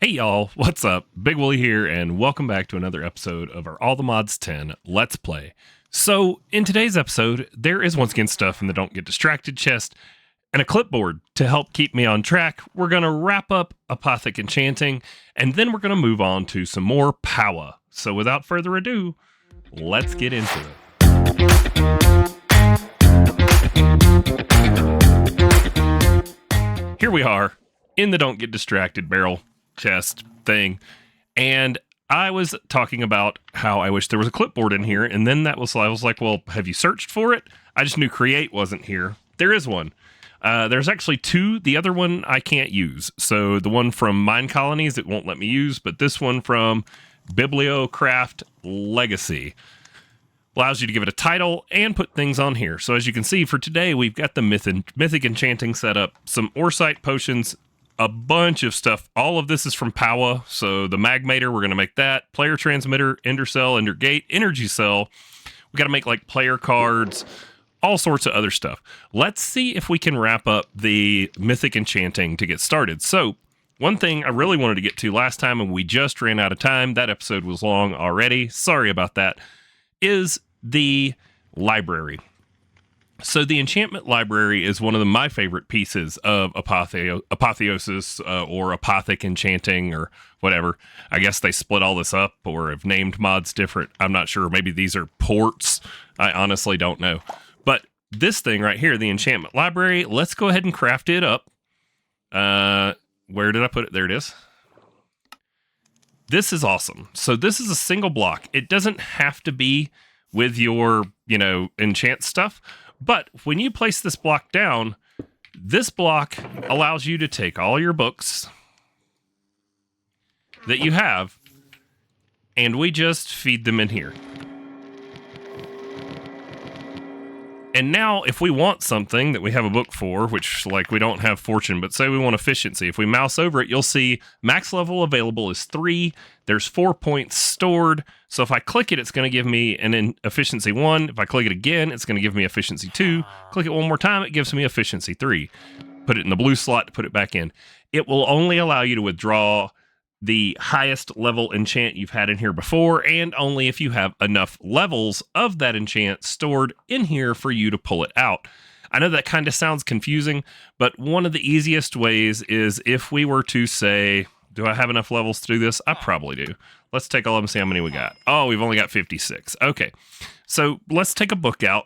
Hey y'all, what's up? Big Willie here, and welcome back to another episode of our All the Mods 10 Let's Play. So, in today's episode, there is once again stuff in the Don't Get Distracted chest and a clipboard to help keep me on track. We're going to wrap up Apothic Enchanting, and then we're going to move on to some more POWAH. So, without further ado, let's get into it. Here we are in the Don't Get Distracted barrel chest thing, and I was talking about how I wish there was a clipboard in here, and then I was like, well, have you searched for it? I just knew create wasn't here. There is one. There's actually two. The other one I can't use. So the one from Mine Colonies, it won't let me use, but this one from Bibliocraft Legacy allows you to give it a title and put things on here. So as you can see, for today, we've got the Mythic Enchanting set up, some Oresight potions, a bunch of stuff. All of this is from POWAH. So the Magmater, we're going to make that. Player Transmitter, Ender Cell, Ender Gate, Energy Cell. We got to make like player cards, all sorts of other stuff. Let's see if we can wrap up the Mythic Enchanting to get started. So one thing I really wanted to get to last time, and we just ran out of time, that episode was long already, sorry about that, is the library. So the enchantment library is one of my favorite pieces of apotheosis or apothic enchanting or whatever. I guess they split all this up or have named mods different. I'm not sure. Maybe these are ports. I honestly don't know. But this thing right here, the enchantment library, let's go ahead and craft it up. Where did I put it? There it is. This is awesome. So this is a single block. It doesn't have to be with your, enchant stuff. But when you place this block down, this block allows you to take all your books that you have, and we just feed them in here. And now, if we want something that we have a book for, which, like, we don't have fortune, but say we want efficiency, if we mouse over it, you'll see max level available is 3. There's 4 points stored. So if I click it, it's going to give me an efficiency 1. If I click it again, it's going to give me efficiency 2. Click it one more time, it gives me efficiency 3. Put it in the blue slot to put it back in. It will only allow you to withdraw the highest level enchant you've had in here before, and only if you have enough levels of that enchant stored in here for you to pull it out. I know that kind of sounds confusing, but one of the easiest ways is if we were to say, do I have enough levels to do this? I probably do. Let's take all of them and see how many we got. Oh, we've only got 56. Okay, so let's take a book out.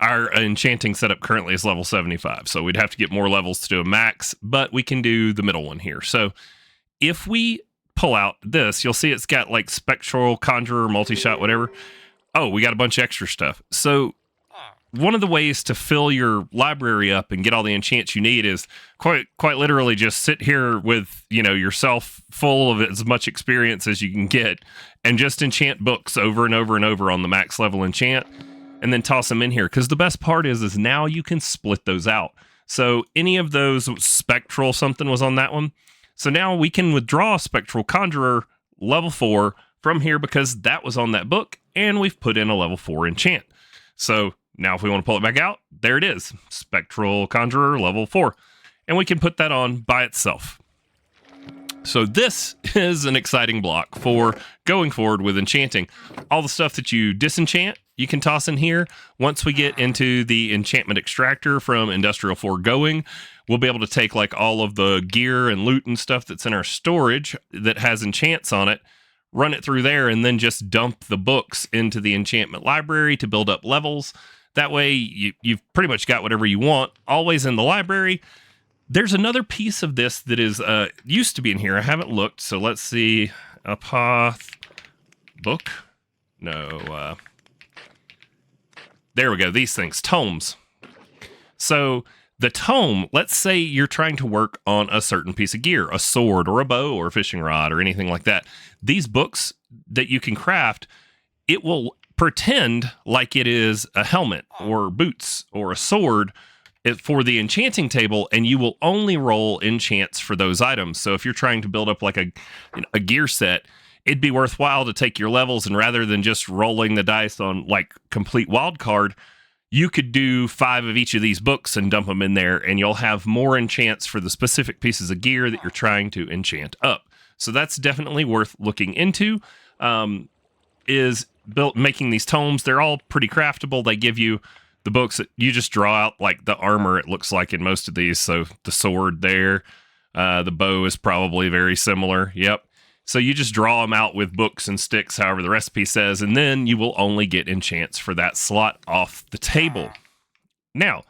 Our enchanting setup currently is level 75, so we'd have to get more levels to do a max, but we can do the middle one here. So if we pull out this, you'll see it's got like Spectral, Conjurer, Multi-Shot, whatever. Oh, we got a bunch of extra stuff. So one of the ways to fill your library up and get all the enchants you need is quite literally just sit here with, yourself full of as much experience as you can get and just enchant books over and over and over on the max level enchant and then toss them in here. Because the best part is now you can split those out. So any of those Spectral something was on that one. So now we can withdraw Spectral Conjurer level 4 from here because that was on that book, and we've put in a level 4 enchant. So now if we want to pull it back out, there it is, Spectral Conjurer level 4. And we can put that on by itself. So this is an exciting block for going forward with enchanting. All the stuff that you disenchant, you can toss in here. Once we get into the enchantment extractor from Industrial Foregoing, we'll be able to take like all of the gear and loot and stuff that's in our storage that has enchants on it, run it through there, and then just dump the books into the enchantment library to build up levels. That way you've pretty much got whatever you want, always in the library. There's another piece of this that is used to be in here. I haven't looked, so let's see. Book? No. There we go. These things. Tomes. So the tome, let's say you're trying to work on a certain piece of gear, a sword or a bow or a fishing rod or anything like that. These books that you can craft, it will pretend like it is a helmet or boots or a sword for the enchanting table, and you will only roll enchants for those items. So if you're trying to build up like a gear set, it'd be worthwhile to take your levels, and rather than just rolling the dice on like complete wild card, you could do 5 of each of these books and dump them in there, and you'll have more enchants for the specific pieces of gear that you're trying to enchant up. So that's definitely worth looking into. Making these tomes. They're all pretty craftable. They give you the books that you just draw out, like the armor it looks like in most of these. So the sword there, the bow is probably very similar. Yep. So you just draw them out with books and sticks, however the recipe says, and then you will only get enchants for that slot off the table. Now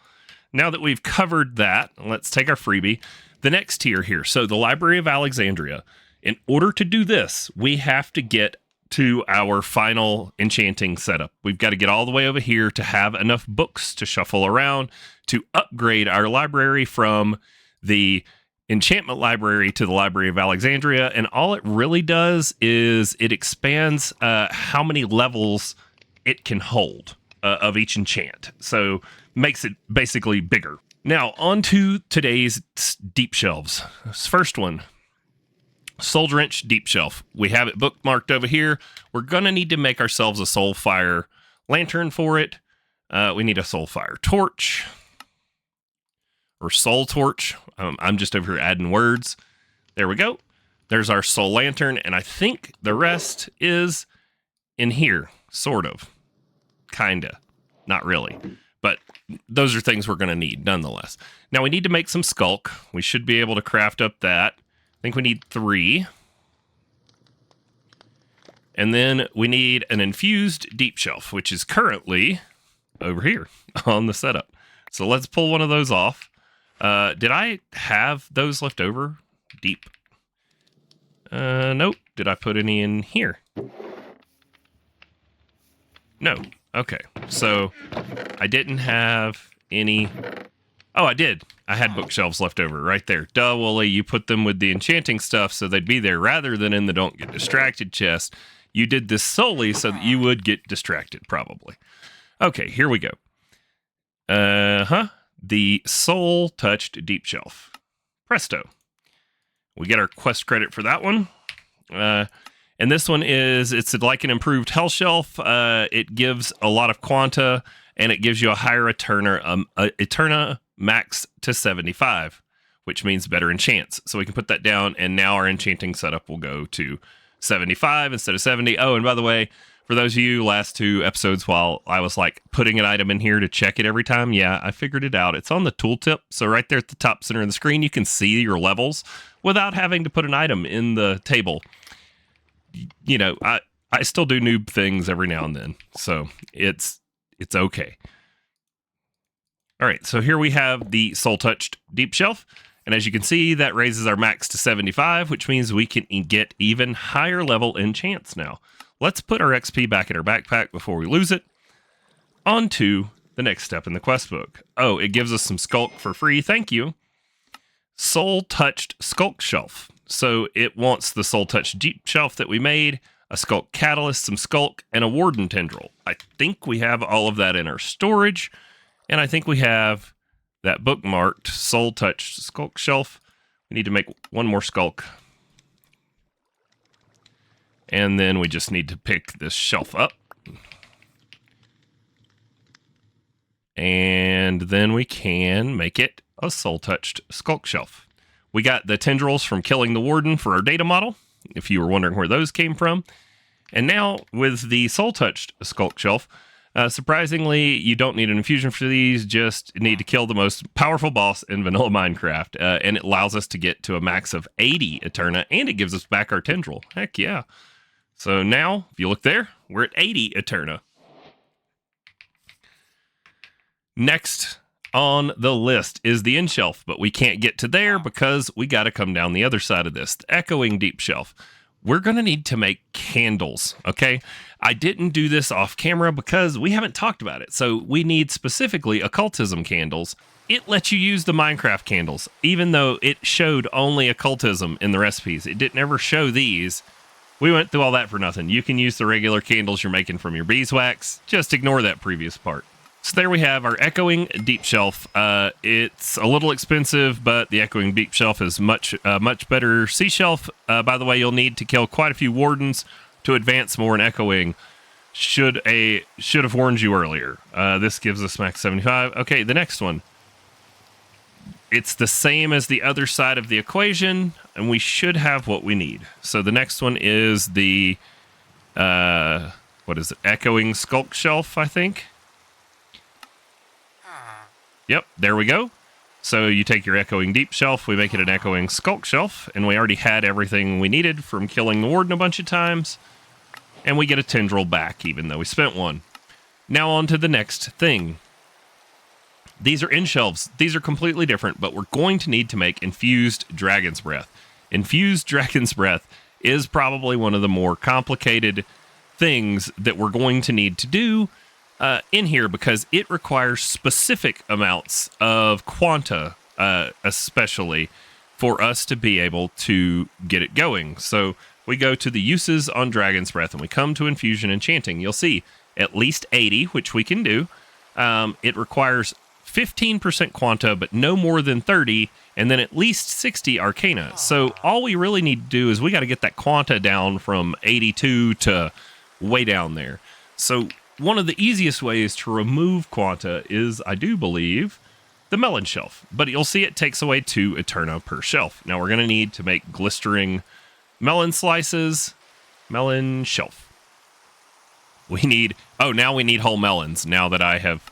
that we've covered that, let's take our freebie. The next tier here. So the Library of Alexandria. In order to do this, we have to get to our final enchanting setup. We've got to get all the way over here to have enough books to shuffle around to upgrade our library from the enchantment library to the Library of Alexandria. And all it really does is it expands how many levels it can hold of each enchant. So makes it basically bigger. Now, on to today's deep shelves. This first one, Soul Drench Deep Shelf. We have it bookmarked over here. We're going to need to make ourselves a Soulfire lantern for it. We need a Soulfire torch or Soul Torch. I'm just over here adding words. There we go. There's our Soul Lantern, and I think the rest is in here, sort of. Kinda. Not really. But those are things we're going to need, nonetheless. Now, we need to make some Skulk. We should be able to craft up that. I think we need 3. And then we need an infused deep shelf, which is currently over here on the setup. So let's pull one of those off. Did I have those left over? Deep. Nope. Did I put any in here? No. Okay. So I didn't have any. Oh, I did. I had bookshelves left over right there. Duh, Wooly, you put them with the enchanting stuff so they'd be there rather than in the don't get distracted chest. You did this solely so that you would get distracted, probably. Okay, here we go. The Soul Touched Deep Shelf. Presto. We get our quest credit for that one. And this one it's like an improved Hell Shelf. It gives a lot of quanta, and it gives you a higher Eterna max to 75, which means better enchants. So we can put that down, and now our enchanting setup will go to 75 instead of 70. Oh, and by the way, for those of you last 2 episodes while I was like putting an item in here to check it every time, yeah, I figured it out. It's on the tooltip. So right there at the top center of the screen, you can see your levels without having to put an item in the table. You know, I still do noob things every now and then, so it's okay. All right, so here we have the Soul Touched Deep Shelf, and as you can see, that raises our max to 75, which means we can get even higher level enchants now. Let's put our XP back in our backpack before we lose it. On to the next step in the quest book. Oh, it gives us some Skulk for free, thank you. Soul Touched Skulk Shelf. So it wants the Soul Touched Deep Shelf that we made, a Skulk Catalyst, some Skulk, and a Warden Tendril. I think we have all of that in our storage, and I think we have that bookmarked Soul Touched Skulk Shelf. We need to make one more Skulk. And then we just need to pick this shelf up. And then we can make it a Soul Touched Skulk Shelf. We got the tendrils from killing the Warden for our data model, if you were wondering where those came from. And now with the Soul Touched Skulk Shelf, surprisingly, you don't need an infusion for these, just need to kill the most powerful boss in vanilla Minecraft. And it allows us to get to a max of 80 Eterna, and it gives us back our tendril. Heck yeah. So now, if you look there, we're at 80 Eterna. Next on the list is the end shelf, but we can't get to there because we got to come down the other side of this, the echoing deep shelf. We're going to need to make candles, okay? I didn't do this off camera because we haven't talked about it. So we need specifically occultism candles. It lets you use the Minecraft candles, even though it showed only occultism in the recipes. It didn't ever show these. We went through all that for nothing. You can use the regular candles you're making from your beeswax. Just ignore that previous part. So there we have our echoing deep shelf. It's a little expensive, but the echoing deep shelf is much better sea shelf. By the way, you'll need to kill quite a few wardens to advance more in echoing. Should have warned you earlier. This gives us max 75. Okay, the next one. It's the same as the other side of the equation, and we should have what we need. So the next one is the, what is it? Echoing Skulk Shelf, I think. Yep, there we go. So you take your Echoing Deep Shelf, we make it an Echoing Skulk Shelf, and we already had everything we needed from killing the Warden a bunch of times, and we get a Tendril back, even though we spent one. Now on to the next thing. These are end shelves. These are completely different, but we're going to need to make Infused Dragon's Breath. Infused Dragon's Breath is probably one of the more complicated things that we're going to need to do in here, because it requires specific amounts of quanta, especially for us to be able to get it going. So we go to the uses on Dragon's Breath and we come to Infusion Enchanting. You'll see at least 80, which we can do. It requires 15% quanta, but no more than 30, and then at least 60 arcana. So all we really need to do is we got to get that quanta down from 82 to way down there. So one of the easiest ways to remove quanta is, I do believe, the melon shelf. But you'll see it takes away 2 Eterna per shelf. Now we're going to need to make glistering melon slices, melon shelf. We need, now we need whole melons now that I have,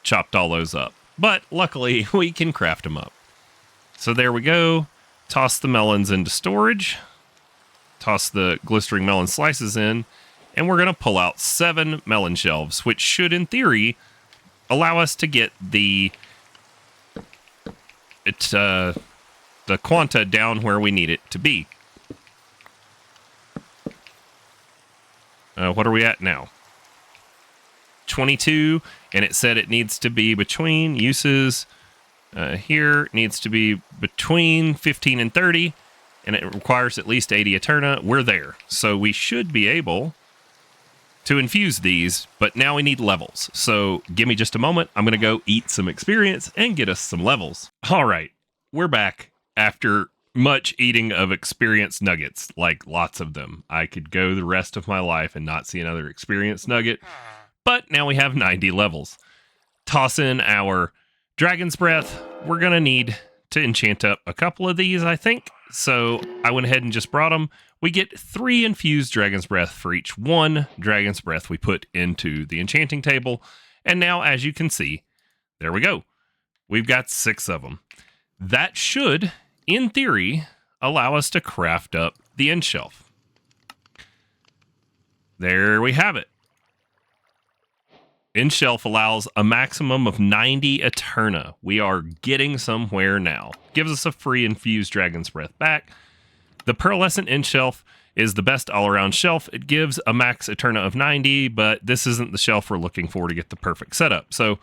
chopped all those up. But luckily, we can craft them up. So there we go. Toss the melons into storage. Toss the glistering melon slices in. And we're going to pull out 7 melon shelves, which should, in theory, allow us to get the quanta down where we need it to be. What are we at now? 22, and it said it needs to be between uses. Here needs to be between 15 and 30, and it requires at least 80 Eterna. We're there. So we should be able to infuse these, but now we need levels. So give me just a moment. I'm going to go eat some experience and get us some levels. All right, we're back after much eating of experience nuggets, like lots of them. I could go the rest of my life and not see another experience nugget, but now we have 90 levels. Toss in our Dragon's Breath. We're going to need to enchant up a couple of these, I think. So I went ahead and just brought them. We get 3 infused Dragon's Breath for each 1 Dragon's Breath we put into the enchanting table. And now, as you can see, there we go. We've got 6 of them. That should, in theory, allow us to craft up the end shelf. There we have it. End shelf allows a maximum of 90 Eterna. We are getting somewhere now. Gives us a free infused Dragon's Breath back. The pearlescent end shelf is the best all-around shelf. It gives a max Eterna of 90, but this isn't the shelf we're looking for to get the perfect setup. So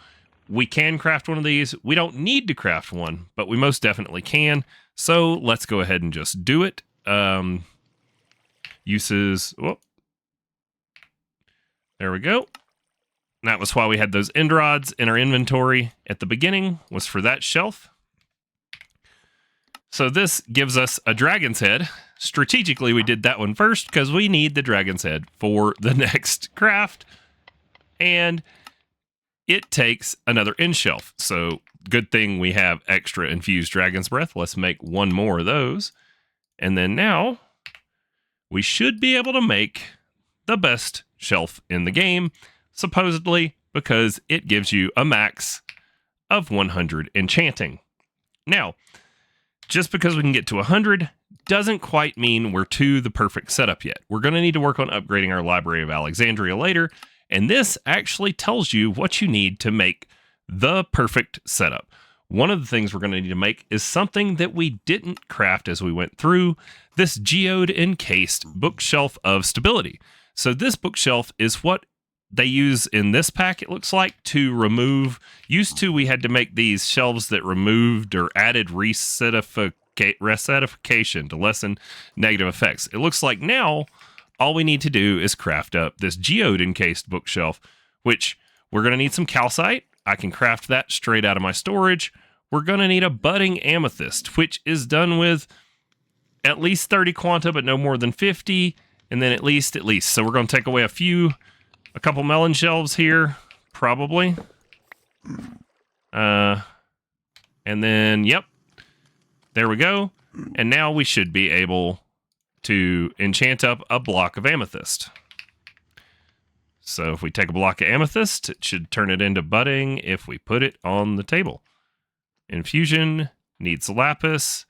we can craft one of these. We don't need to craft one, but we most definitely can. So let's go ahead and just do it. Uses. Whoop. There we go. That was why we had those end rods in our inventory at the beginning, was for that shelf. So this gives us a dragon's head. Strategically, we did that one first because we need the dragon's head for the next craft. And it takes another end shelf. So good thing we have extra infused dragon's breath. Let's make 1 more of those. And then now we should be able to make the best shelf in the game, supposedly, because it gives you a max of 100 enchanting. Now, just because we can get to 100 doesn't quite mean we're to the perfect setup yet. We're going to need to work on upgrading our Library of Alexandria later, and this actually tells you what you need to make the perfect setup. One of the things we're going to need to make is something that we didn't craft as we went through, this geode encased bookshelf of stability. So this bookshelf is what they use in this pack, it looks like, to remove. Used to, we had to make these shelves that removed or added resetification to lessen negative effects. It looks like now all we need to do is craft up this geode encased bookshelf, which we're going to need some calcite. I can craft that straight out of my storage. We're going to need a budding amethyst, which is done with at least 30 quanta, but no more than 50. And then at least. So we're going to take away a couple melon shelves here, probably. And then, yep. There we go. And now we should be able to enchant up a block of amethyst. So if we take a block of amethyst, it should turn it into budding if we put it on the table. Infusion needs lapis.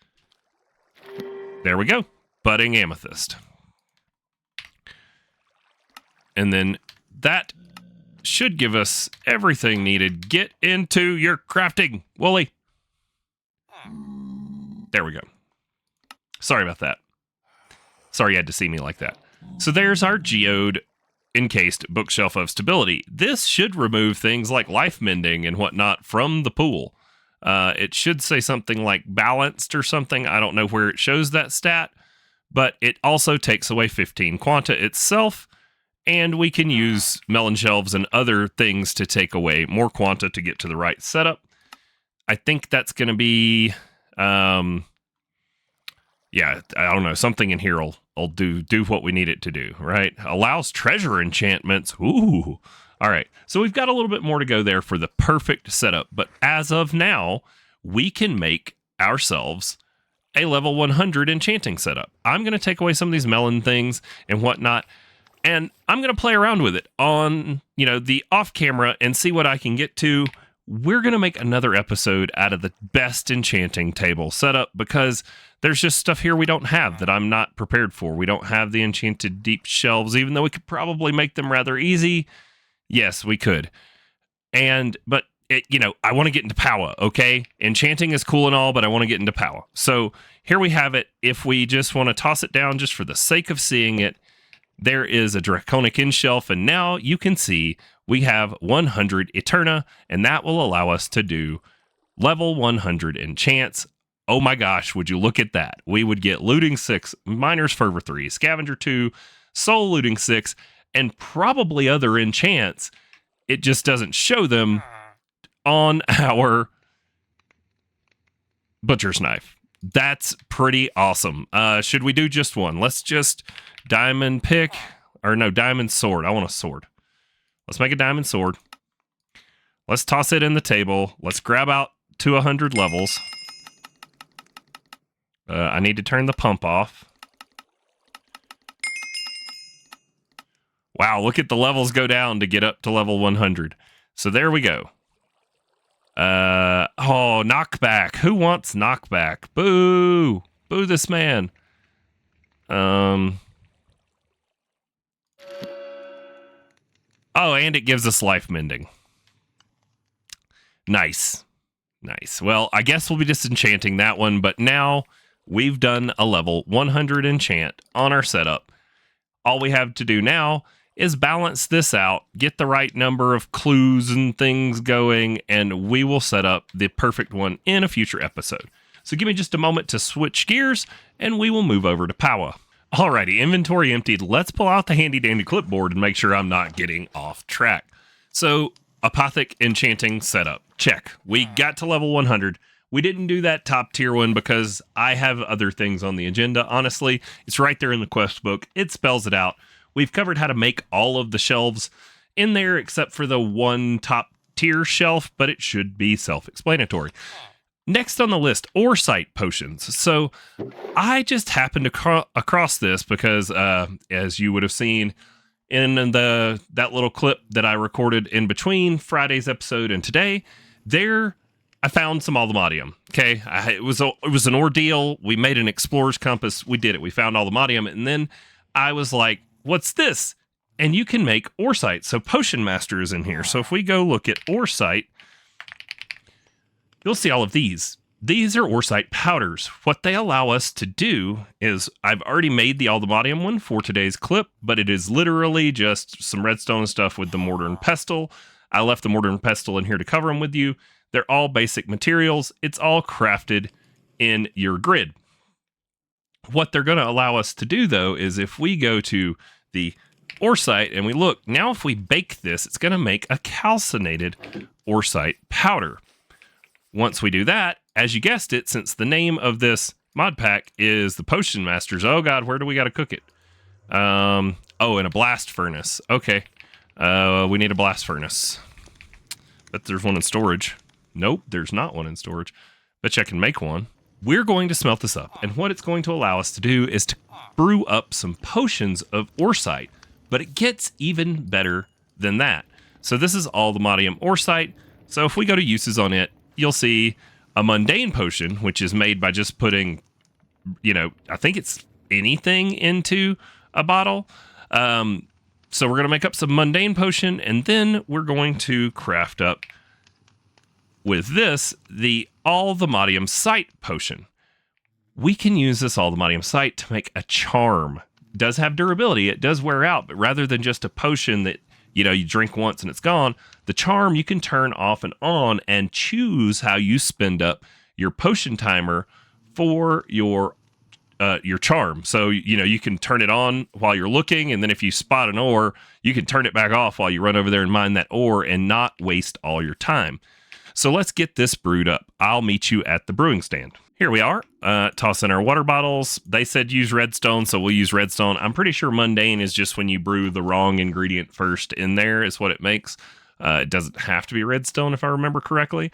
There we go. Budding amethyst. And then that should give us everything needed. Get into your crafting, Wooly. There we go. Sorry about that. Sorry you had to see me like that. So there's our geode encased bookshelf of stability. This should remove things like life mending and whatnot from the pool. It should say something like balanced or something. I don't know where it shows that stat, but it also takes away 15 quanta itself, and we can use melon shelves and other things to take away more quanta to get to the right setup. I think that's going to be, yeah, I don't know, something in here will do what we need it to do, right? Allows treasure enchantments. Ooh. All right. So we've got a little bit more to go there for the perfect setup. But as of now, we can make ourselves a level 100 enchanting setup. I'm going to take away some of these melon things and whatnot, and I'm going to play around with it on, the off camera and see what I can get to. We're going to make another episode out of the best enchanting table setup because there's just stuff here we don't have that I'm not prepared for. We don't have the enchanted deep shelves, even though we could probably make them rather easy. Yes, we could. But I want to get into POWAH, okay? Enchanting is cool and all, but I want to get into POWAH. So here we have it. If we just want to toss it down just for the sake of seeing it, there is a Draconic End Shelf, and now you can see we have 100 Eterna, and that will allow us to do level 100 enchants. Oh my gosh, would you look at that? We would get Looting 6, Miner's Fervor 3, Scavenger 2, Soul Looting 6, and probably other enchants. It just doesn't show them on our Butcher's Knife. That's pretty awesome. Should we do just one? Let's just diamond pick, or no, diamond sword. I want a sword. Let's make a diamond sword. Let's toss it in the table. Let's grab out to 100 levels. I need to turn the pump off. Wow, look at the levels go down to get up to level 100. So there we go. Knockback. Who wants knockback? Boo! Boo this man. Oh, and it gives us life mending. Nice. Well, I guess we'll be disenchanting that one, but now we've done a level 100 enchant on our setup. All we have to do now is balance this out, get the right number of clues and things going, and we will set up the perfect one in a future episode. So give me just a moment to switch gears, and we will move over to POWAH. Alrighty, inventory emptied. Let's pull out the handy dandy clipboard and make sure I'm not getting off track. So, Apothic Enchanting setup. Check. We got to level 100. We didn't do that top tier one because I have other things on the agenda. Honestly, it's right there in the quest book. It spells it out. We've covered how to make all of the shelves in there except for the one top tier shelf, but it should be self-explanatory. Next on the list, Oresight potions. So I just happened across this because, as you would have seen in that little clip that I recorded in between Friday's episode and today, I found some Allthemodium. Okay, it was an ordeal. We made an explorer's compass. We did it. We found Allthemodium, and then I was like, "What's this?" And you can make Oresight. So Potion Master is in here. So if we go look at Oresight, you'll see all of these. These are Oresight powders. What they allow us to do is, I've already made the Allthemodium one for today's clip, but it is literally just some redstone and stuff with the mortar and pestle. I left the mortar and pestle in here to cover them with you. They're all basic materials. It's all crafted in your grid. What they're going to allow us to do, though, is if we go to the Oresight and we look, now if we bake this, it's going to make a calcinated Oresight powder. Once we do that, as you guessed it, since the name of this mod pack is the Potion Masters, oh god, where do we got to cook it? Oh, and a blast furnace. Okay. We need a blast furnace. Bet there's one in storage. Nope, there's not one in storage. Bet you I can make one. We're going to smelt this up, and what it's going to allow us to do is to brew up some potions of Oresight, but it gets even better than that. So this is Allthemodium Oresight. So if we go to uses on it, you'll see a mundane potion, which is made by just putting, I think it's anything into a bottle. So we're going to make up some mundane potion, and then we're going to craft up with this, the Allthemodium Sight potion. We can use this Allthemodium Sight to make a charm. It does have durability, it does wear out, but rather than just a potion that, you drink once and it's gone, the charm you can turn off and on and choose how you spend up your potion timer for your charm. So, you can turn it on while you're looking, and then if you spot an ore, you can turn it back off while you run over there and mine that ore and not waste all your time. So let's get this brewed up. I'll meet you at the brewing stand. Here we are, toss in our water bottles. They said use redstone, so we'll use redstone. I'm pretty sure mundane is just when you brew the wrong ingredient first in there is what it makes. It doesn't have to be redstone if I remember correctly.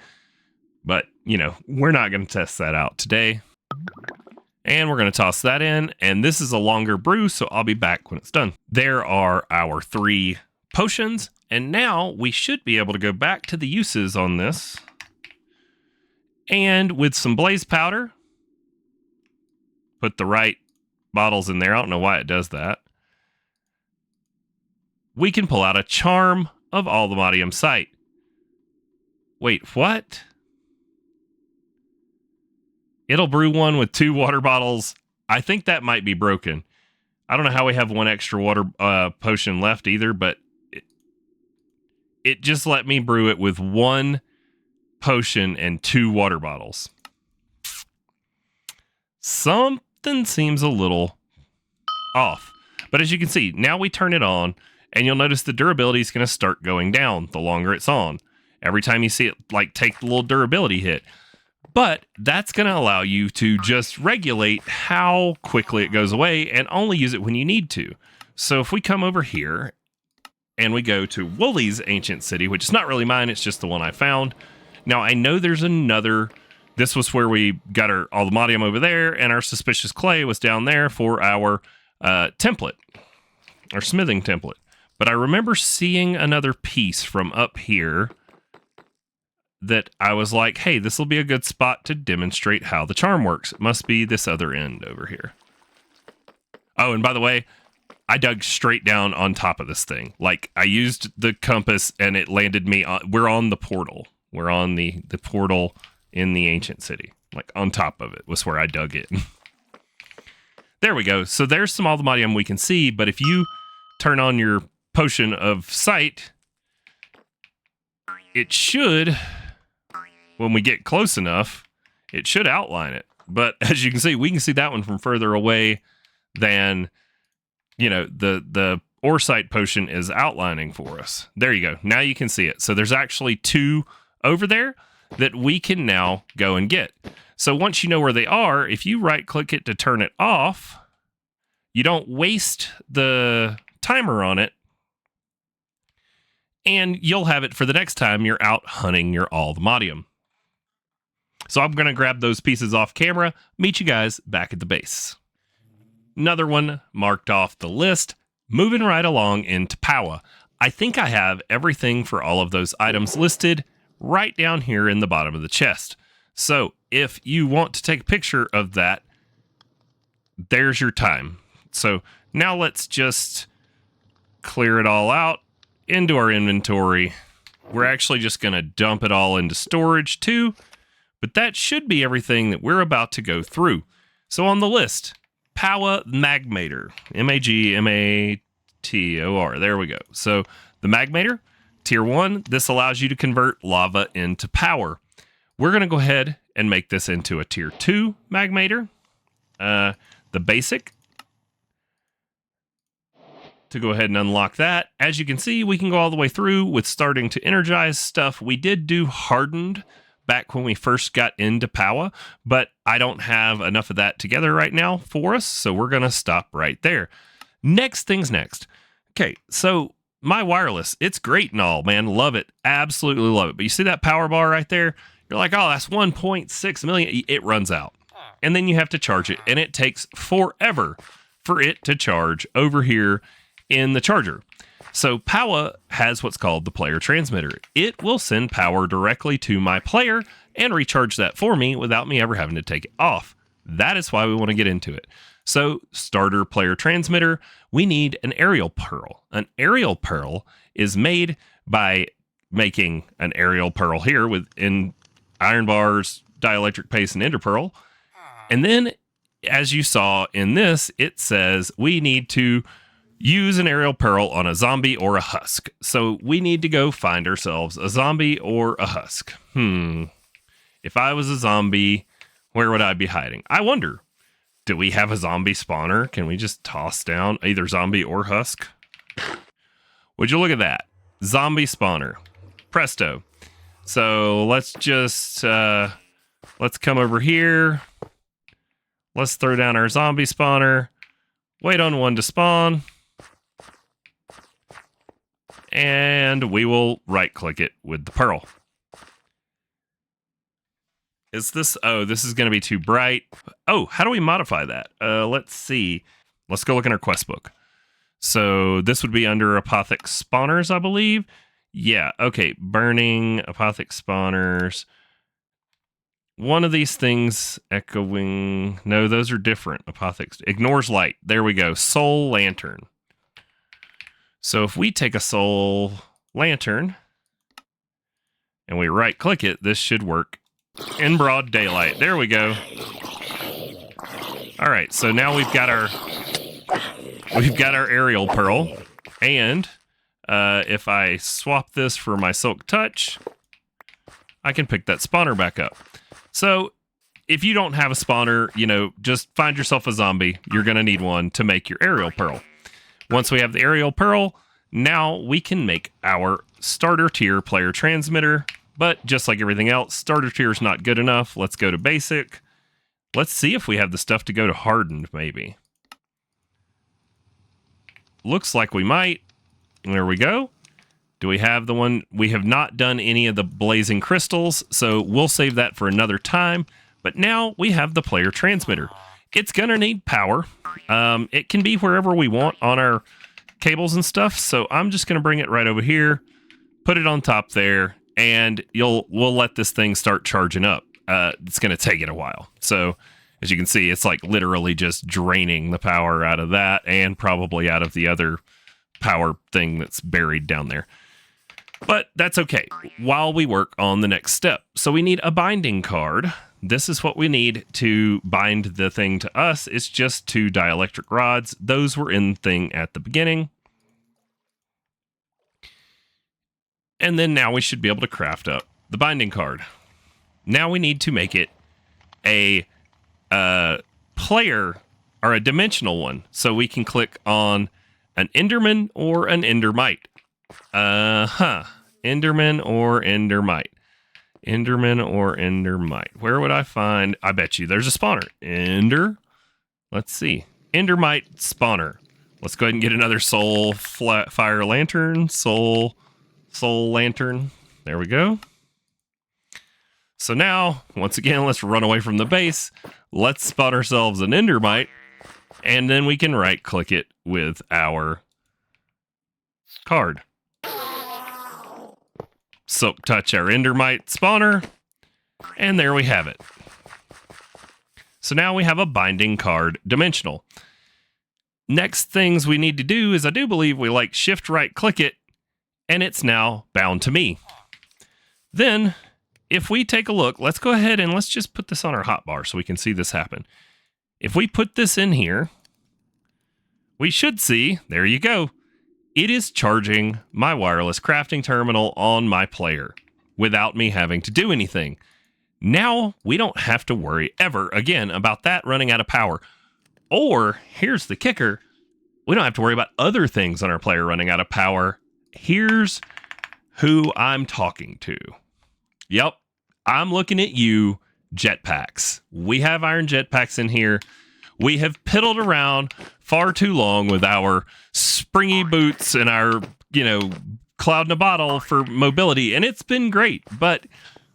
But, we're not going to test that out today. And we're going to toss that in, and this is a longer brew, so I'll be back when it's done. There are our 3 potions, and now we should be able to go back to the uses on this. And with some blaze powder, put the right bottles in there. I don't know why it does that. We can pull out a charm of Allthemodium Sight. Wait, what? It'll brew one with 2 water bottles. I think that might be broken. I don't know how we have 1 extra water potion left either, but it just let me brew it with 1 potion and 2 water bottles. Something seems a little off. But as you can see, now we turn it on, and you'll notice the durability is going to start going down the longer it's on. Every time you see it take the little durability hit. But that's going to allow you to just regulate how quickly it goes away and only use it when you need to. So if we come over here and we go to Wooly's Ancient City, which is not really mine, it's just the one I found. Now, I know there's another. This was where we got our Allthemodium over there, and our Suspicious Clay was down there for our template, our smithing template. But I remember seeing another piece from up here that I was like, hey, this will be a good spot to demonstrate how the charm works. It must be this other end over here. Oh, and by the way, I dug straight down on top of this thing. Like, I used the compass and it landed me on, we're on the portal. We're on the portal in the ancient city. Like, on top of it was where I dug it. There we go. So there's some Allthemodium we can see, but if you turn on your potion of sight, it should, when we get close enough, it should outline it. But as you can see, we can see that one from further away than, the Oresight potion is outlining for us. There you go. Now you can see it. So there's actually 2 over there that we can now go and get. So once you know where they are, if you right click it to turn it off, you don't waste the timer on it, and you'll have it for the next time you're out hunting your Allthemodium. So I'm going to grab those pieces off camera, meet you guys back at the base. Another one marked off the list, moving right along into POWAH. I think I have everything for all of those items listed right down here in the bottom of the chest. So if you want to take a picture of that, there's your time. So now let's just clear it all out into our inventory. We're actually just going to dump it all into storage too, but that should be everything that we're about to go through. So on the list, POWAH Magmator, Magmator. There we go. So the Magmator, tier 1, this allows you to convert lava into power. We're going to go ahead and make this into a tier 2 Magmator. The basic, to go ahead and unlock that. As you can see, we can go all the way through with starting to energize stuff. We did do hardened back when we first got into POWAH, but I don't have enough of that together right now for us, so we're going to stop right there. Next things next. Okay, so my wireless, it's great and all, man. Love it. Absolutely love it. But you see that power bar right there? You're like, oh, that's 1.6 million. It runs out. And then you have to charge it. And it takes forever for it to charge over here in the charger. So POWAH has what's called the player transmitter. It will send power directly to my player and recharge that for me without me ever having to take it off. That is why we want to get into it. So starter player transmitter, we need an aerial pearl. An aerial pearl is made by making an aerial pearl here within iron bars, dielectric paste, and ender pearl. And then, as you saw in this, it says we need to use an aerial pearl on a zombie or a husk. So we need to go find ourselves a zombie or a husk. If I was a zombie, where would I be hiding? I wonder. Do we have a zombie spawner? Can we just toss down either zombie or husk? Would you look at that? Zombie spawner. Presto. So let's just, let's come over here. Let's throw down our zombie spawner. Wait on one to spawn. And we will right click it with the pearl. Is this, oh, this is going to be too bright. Oh, how do we modify that? Let's see. Let's go look in our quest book. So this would be under Apothic spawners, I believe. Yeah, okay. Burning, Apothic spawners. One of these things, echoing. No, those are different. Apothic ignores light. There we go. Soul lantern. So if we take a soul lantern and we right click it, this should work in broad daylight. There we go. All right, so now we've got our aerial pearl, and if I swap this for my silk touch, I can pick that spawner back up. So if you don't have a spawner, just find yourself a zombie. You're going to need one to make your aerial pearl. Once we have the aerial pearl, now we can make our starter tier player transmitter. But just like everything else, starter tier is not good enough. Let's go to basic. Let's see if we have the stuff to go to hardened, maybe. Looks like we might. There we go. Do we have the one? We have not done any of the blazing crystals, so we'll save that for another time. But now we have the player transmitter. It's going to need power. It can be wherever we want on our cables and stuff. So I'm just going to bring it right over here, put it on top there, and we'll let this thing start charging up. It's going to take it a while. So as you can see, it's like literally just draining the power out of that and probably out of the other power thing that's buried down there. But that's okay while we work on the next step. So we need a binding card. This is what we need to bind the thing to us. It's just 2 dielectric rods. Those were in the thing at the beginning. And then now we should be able to craft up the binding card. Now we need to make it a player or a dimensional one. So we can click on an Enderman or an Endermite. Enderman or Endermite. Enderman or Endermite. Where would I find? I bet you there's a spawner. Let's see. Endermite spawner. Let's go ahead and get another soul fire lantern. Soul lantern. There we go. So now, once again, let's run away from the base. Let's spot ourselves an Endermite. And then we can right click it with our card. Silk touch our Endermite spawner, and there we have it. So now we have a binding card dimensional. Next things we need to do is I do believe we shift right click it, and it's now bound to me. Then if we take a look, let's go ahead and let's just put this on our hotbar so we can see this happen. If we put this in here, we should see, there you go. It is charging my wireless crafting terminal on my player without me having to do anything. Now we don't have to worry ever again about that running out of power. Or here's the kicker. We don't have to worry about other things on our player running out of power. Here's who I'm talking to. Yep, I'm looking at you, jetpacks. We have iron jetpacks in here. We have piddled around far too long with our springy boots and our, cloud in a bottle for mobility, and it's been great. But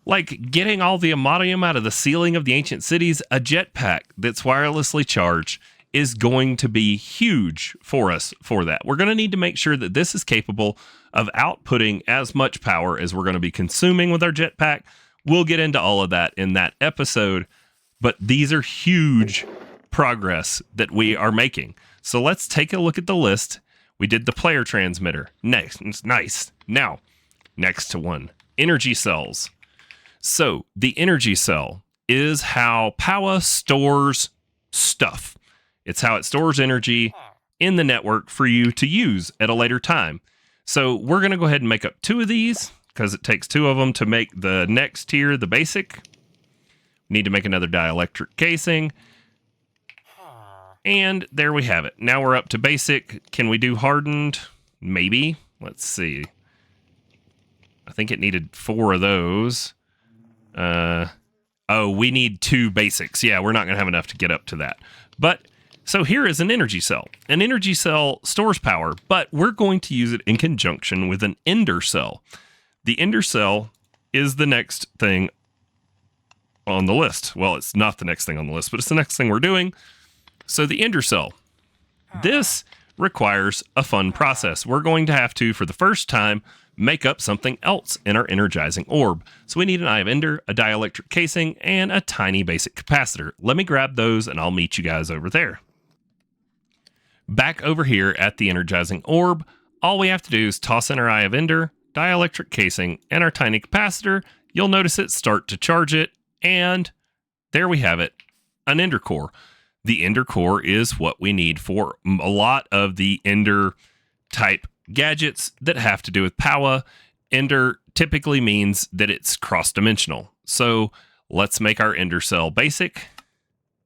like getting all the Amadium out of the ceiling of the ancient cities, a jetpack that's wirelessly charged is going to be huge for us for that. We're going to need to make sure that this is capable of outputting as much power as we're going to be consuming with our jetpack. We'll get into all of that in that episode, but these are huge progress that we are making. So let's take a look at the list. We did the player transmitter. Next, it's nice. Now, next to one, energy cells. So the energy cell is how POWAH stores stuff. It's how it stores energy in the network for you to use at a later time. So we're going to go ahead and make up 2 of these because it takes 2 of them to make the next tier, the basic. We need to make another dielectric casing. And there we have it. Now we're up to basic. Can we do hardened? Maybe. Let's see. I think it needed 4 of those. We need 2 basics. Yeah, we're not going to have enough to get up to that. But, so here is an energy cell. An energy cell stores power, but we're going to use it in conjunction with an ender cell. The ender cell is the next thing on the list. Well, it's not the next thing on the list, but it's the next thing we're doing. So the ender cell. This requires a fun process. We're going to have to, for the first time, make up something else in our energizing orb. So we need an eye of ender, a dielectric casing, and a tiny basic capacitor. Let me grab those and I'll meet you guys over there. Back over here at the energizing orb, all we have to do is toss in our eye of ender, dielectric casing, and our tiny capacitor. You'll notice it start to charge it, and there we have it, an ender core. The ender core is what we need for a lot of the ender type gadgets that have to do with POWAH. Ender typically means that it's cross-dimensional. So let's make our ender cell basic.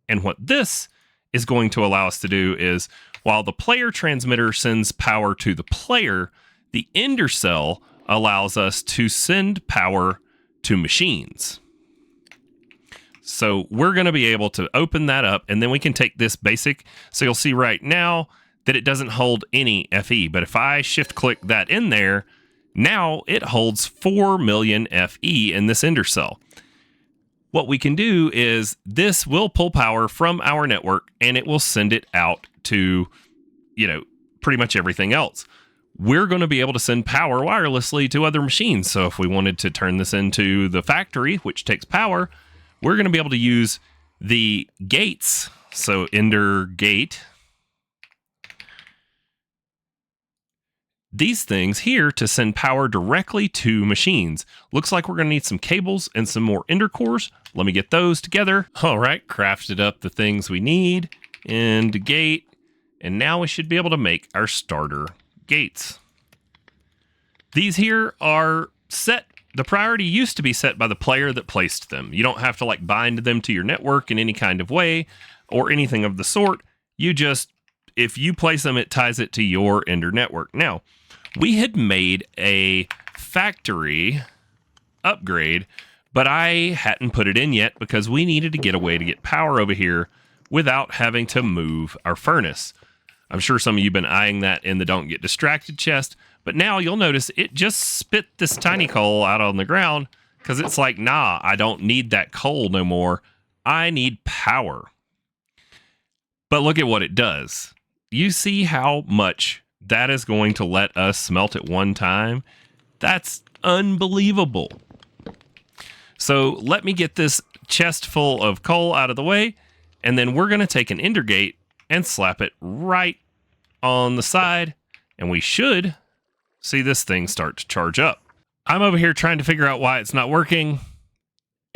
And what this is going to allow us to do is, while the player transmitter sends power to the player, the ender cell allows us to send power to machines. So we're going to be able to open that up, and then we can take this basic. So you'll see right now that it doesn't hold any FE. But if I shift click that in there, now it holds 4 million FE in this ender cell. What we can do is this will pull power from our network, and it will send it out to, pretty much everything else. We're going to be able to send power wirelessly to other machines. So if we wanted to turn this into the factory, which takes power, we're going to be able to use the gates. So ender gate. These things here to send power directly to machines. Looks like we're going to need some cables and some more ender cores. Let me get those together. All right, crafted up the things we need. End gate. And now we should be able to make our starter gates. These here are set. The priority used to be set by the player that placed them. You don't have to bind them to your network in any kind of way or anything of the sort. You just, if you place them, it ties it to your ender network. Now, we had made a factory upgrade, but I hadn't put it in yet because we needed to get a way to get power over here without having to move our furnace. I'm sure some of you have been eyeing that in the Don't Get Distracted chest, but now you'll notice it just spit this tiny coal out on the ground because it's like, nah, I don't need that coal no more. I need power. But look at what it does. You see how much that is going to let us smelt at one time? That's unbelievable. So let me get this chest full of coal out of the way, and then we're going to take an ender gate and slap it right on the side, and we should see this thing start to charge up. I'm over here trying to figure out why it's not working,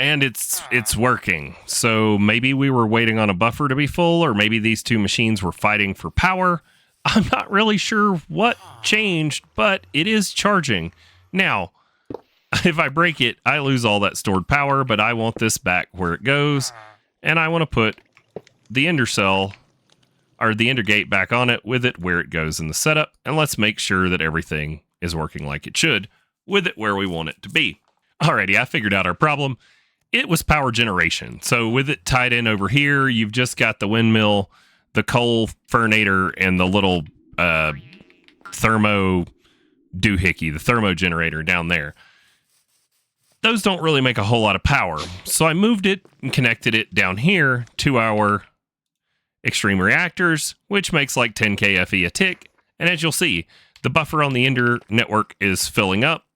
and it's working. So maybe we were waiting on a buffer to be full, or maybe these two machines were fighting for power. I'm not really sure what changed, but it is charging. Now, if I break it, I lose all that stored power, but I want this back where it goes, and I want to put the ender cell, or the ender gate, back on it with it where it goes in the setup, and let's make sure that everything is working like it should with it where we want it to be. Alrighty, I figured out our problem. it was power generation. So with it tied in over here, you've just got the windmill, the coal furnator, and the little thermo doohickey, the thermo generator down there. Those don't really make a whole lot of power. So I moved it and connected it down here to our extreme reactors, which makes like 10 kFE a tick. And as you'll see, the buffer on the Ender network is filling up,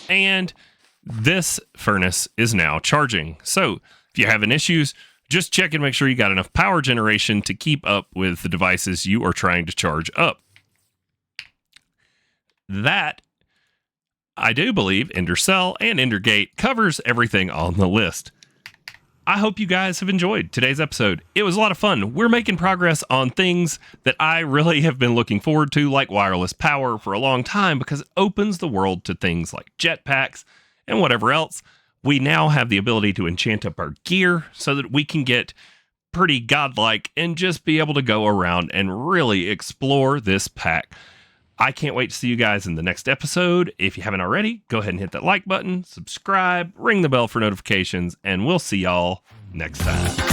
and this furnace is now charging. So if you're having issues, just check and make sure you got enough power generation to keep up with the devices you are trying to charge up. That, I do believe, Ender Cell and Ender Gate covers everything on the list. I hope you guys have enjoyed today's episode. It was a lot of fun. We're making progress on things that I really have been looking forward to, like wireless power, for a long time, because it opens the world to things like jetpacks and whatever else. We now have the ability to enchant up our gear so that we can get pretty godlike and just be able to go around and really explore this pack. I can't wait to see you guys in the next episode. If you haven't already, go ahead and hit that like button, subscribe, ring the bell for notifications, and we'll see y'all next time.